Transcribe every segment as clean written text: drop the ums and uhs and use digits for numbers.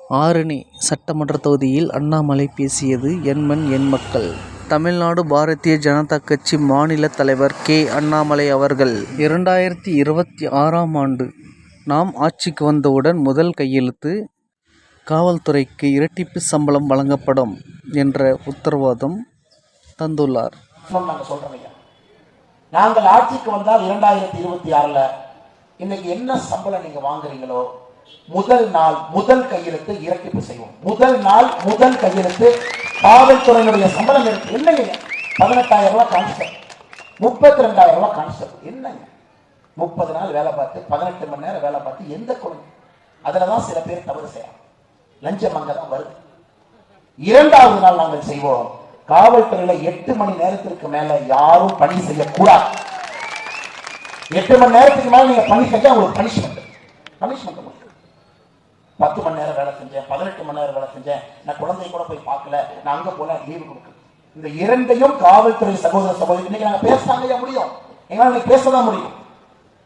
ஆரணி சட்டமன்ற தொகுதியில் அண்ணாமலை பேசியது என் மண் என் மக்கள். தமிழ்நாடு பாரதிய ஜனதா கட்சி மாநில தலைவர் கே. அண்ணாமலை அவர்கள் 2026ஆம் ஆண்டு நாம் ஆட்சிக்கு வந்தவுடன் முதல் கையெழுத்து காவல்துறைக்கு இரட்டிப்பு சம்பளம் வழங்கப்படும் என்ற உத்தரவாதம் தந்துள்ளார். நாங்கள் ஆட்சிக்கு வந்தால் 2026ல் இன்னைக்கு என்ன சம்பளம் நீங்க வாங்குறீங்களோ முதல் நாள் முதல் கையெழுத்து இரட்டிப்பு செய்வோம். முதல் நாள் முதல் கையெழுத்து காவல்துறையினுடைய சம்பளம் இருக்கு. என்னங்க 18,000 ரூபாய் கான்ஸ்டபிள், 32,000 ரூபாய் கான்ஸ்டபிள். என்னங்க 30 நாள் வேலை பார்த்து 18 மணி நேரம் வேலை பார்த்து எந்த குழந்தை? அதுலதான் சில பேர் தவறு செய்யலாம். லஞ்சம் அங்கதான் வருது. இரண்டாவது நாள் நாங்கள் செய்வோம். காவல்துறையில 8 மணி நேரத்திற்கு மேல யாரும் பணி செய்யக்கூடாது. 8 மணி நேரத்துக்கு மேல நீங்க பணி செஞ்சா உங்களுக்கு பனிஷ்மெண்ட் 10 மணி நேரம் வேலை செஞ்சேன், 18 மணி நேரம் வேலை செஞ்சேன், நான் குழந்தை கூட போய் பார்க்கல, நான் அங்க போல லீவு கொடுக்கல. இந்த இரண்டையும் காவல்துறை சகோதர சகோதரி இன்னைக்கு நாங்க பேசத்தாங்க முடியும். எங்களால் பேசதான் முடியும்.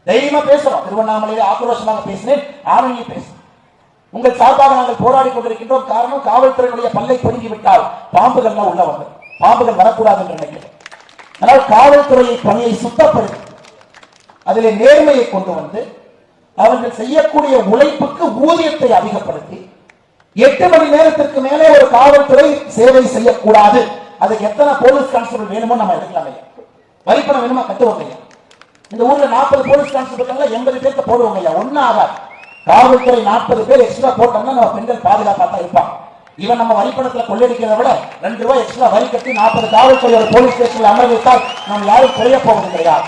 தைரியமா பேசுறோம். திருவண்ணாமலையில ஆக்ரோஷமாக பேசினேன், ஆரணியில் பேசினேன். உங்கள் சார்பாக நாங்கள் போராடி கொண்டிருக்கின்றோம். காரணம் காவல்துறையினுடைய பல்லை பொறுங்கி விட்டால் பாம்புகள்லாம் உள்ள வந்து பாம்புகள் வரக்கூடாது என்று நினைக்கிறேன். ஆனால் காவல்துறையை பணியை சுத்தப்படுத்தி அதிலே நேர்மையை கொண்டு வந்து அவர்கள் செய்யக்கூடிய உழைப்புக்கு ஊதியத்தை அதிகப்படுத்தி 8 மணி நேரத்திற்கு மேலே ஒரு காவல்துறை சேவை செய்யக்கூடாது. அதுக்கு எத்தனை போலீஸ் கான்ஸ்டபிள் வேணுமோ நம்ம எடுக்கலாம். வரிப்பணம் வேணுமா கட்டுவோம். இந்த ஊர்ல 40 போலீஸ் கான்ஸ்டபிள் 80 பேருக்கு போடுவோம். ஒன்னும் ஆகாது. காவல்துறை 40 பேர் எக்ஸ்ட்ரா போட்டோம்னா நம்ம பெண்கள் பாதுகாப்பா தான் இருப்பாங்க. இவன் நம்ம வரிப்பணத்துல கொள்ளையடிக்கிறத விட 2 ரூபாய் எக்ஸ்ட்ரா வரி கட்டி 40 காவல்துறை போலீஸ் ஸ்டேஷன்ல அமர வைத்தால் நாம் யாரும் குறைய போவது கிடையாது.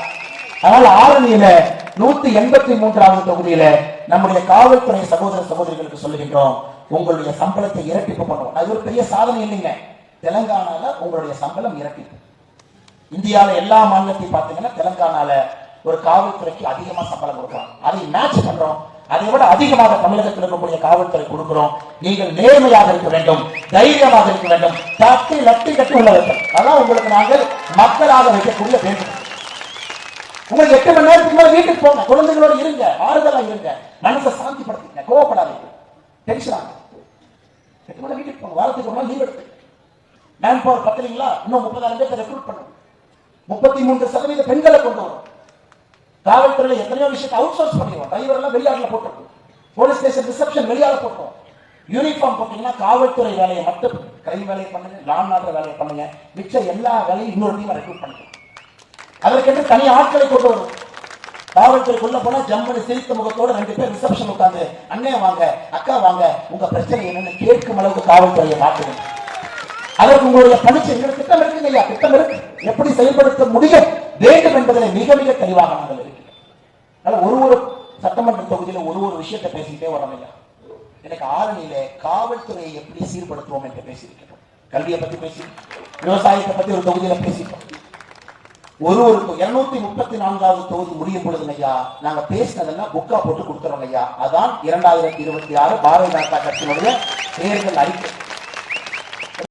அதனால ஆரணியில 183வது தொகுதியில நம்முடைய காவல்துறை சகோதர சகோதரிகளுக்கு சொல்லுகின்றோம், உங்களுடைய சம்பளத்தை இரட்டிப்பு பண்ணுவோம். அது ஒரு பெரிய சாதனை இல்லைங்க. தெலங்கானால உங்களுடைய சம்பளம் இரட்டிப்பு. இந்தியாவில எல்லா மாநிலத்தையும் பார்த்தீங்கன்னா தெலங்கானால ஒரு காவல்துறைக்கு அதிகமா சம்பளம் கொடுக்கிறோம். அதை மேட்ச் பண்றோம். அதை விட அதிகமாக தமிழகத்தில் இருக்கக்கூடிய காவல்துறை கொடுக்கிறோம். நீங்கள் நேர்மையாக இருக்க வேண்டும், தைரியமாக இருக்க வேண்டும், தட்டி லட்டி கட்டி உள்ள வேண்டும். அதான் உங்களுக்கு நாங்கள் மக்களாக வைக்கக்கூடிய வேண்டும். உங்களுக்கு 8 மணி நேரத்துக்கு மேல வீட்டுக்கு போங்க, குழந்தைகளோட இருங்க, ஆறுதலா இருங்க, மனசை சாந்திப்படுத்துங்க, கோவப்படாதீங்க, டென்ஷன் ஆகும். 8 மணி வீட்டுக்கு போங்க, வாரத்துக்கு ஒரு நாள் லீவ் எடுத்து மேன் பவர் பத்தலீங்களா, இன்னும் 30,000 பேர் ரெக்ரூட் பண்ணும். 33% பெண்களை கொண்டு வரும். காவல்துறையில எத்தனையோ விஷயத்தை அவுட் சோர்ஸ் பண்ணிடுவோம். டிரைவர் எல்லாம் வெளியாடல போட்டுருக்கோம். போலீஸ் ஸ்டேஷன் ரிசப்ஷன் வெளியாட போட்டோம். யூனிஃபார்ம் போட்டீங்கன்னா காவல்துறை வேலையை மட்டும் கிரைம் வேலையை பண்ணுங்க, லான் ஆர்டர் வேலையை பண்ணுங்க, மிச்ச எல்லா வேலையும் இன்னொரு டீம் ரெக்ரூட் பண்ணுங்க. அதற்கென்று தனி ஆட்களை கொண்டு வரும். காவல்துறைக்குள்ள போனா ஜம்மனு சிரித்த முகத்தோட 2 பேர் ரிசப்ஷன் உட்கார்ந்து அண்ணே வாங்க அக்கா வாங்க உங்க பிரச்சனை என்னன்னு கேட்கும் அளவுக்கு காவல்துறையை மாற்றுங்க. அதற்கு உங்களுடைய பணிச்சு எங்களுக்கு திட்டம் இருக்குங்க ஐயா, திட்டம் இருக்கு. எப்படி செயல்படுத்த முடியும் வேண்டும் என்பதில் மிக மிக தெளிவாக நாங்கள் இருக்கிறோம். ஒரு சட்டமன்ற தொகுதியில ஒரு விஷயத்தை பேசிக்கிட்டே வரோம் ஐயா. எனக்கு ஆரணியில காவல்துறையை எப்படி சீர்படுத்துவோம் என்று பேசியிருக்கிறோம். கல்வியை பத்தி பேசி, விவசாயத்தை பத்தி ஒரு தொகுதியில பேசிட்டோம். ஒரு 234வது தொகுதி முடியும் பொழுது ஐயா நாங்க பேசினதெல்லாம் புக்கா போட்டு கொடுத்துறோம் ஐயா. அதான் 2026 பாரதிய ஜனதா கட்சியினுடைய தேர்தல் அறிக்கை.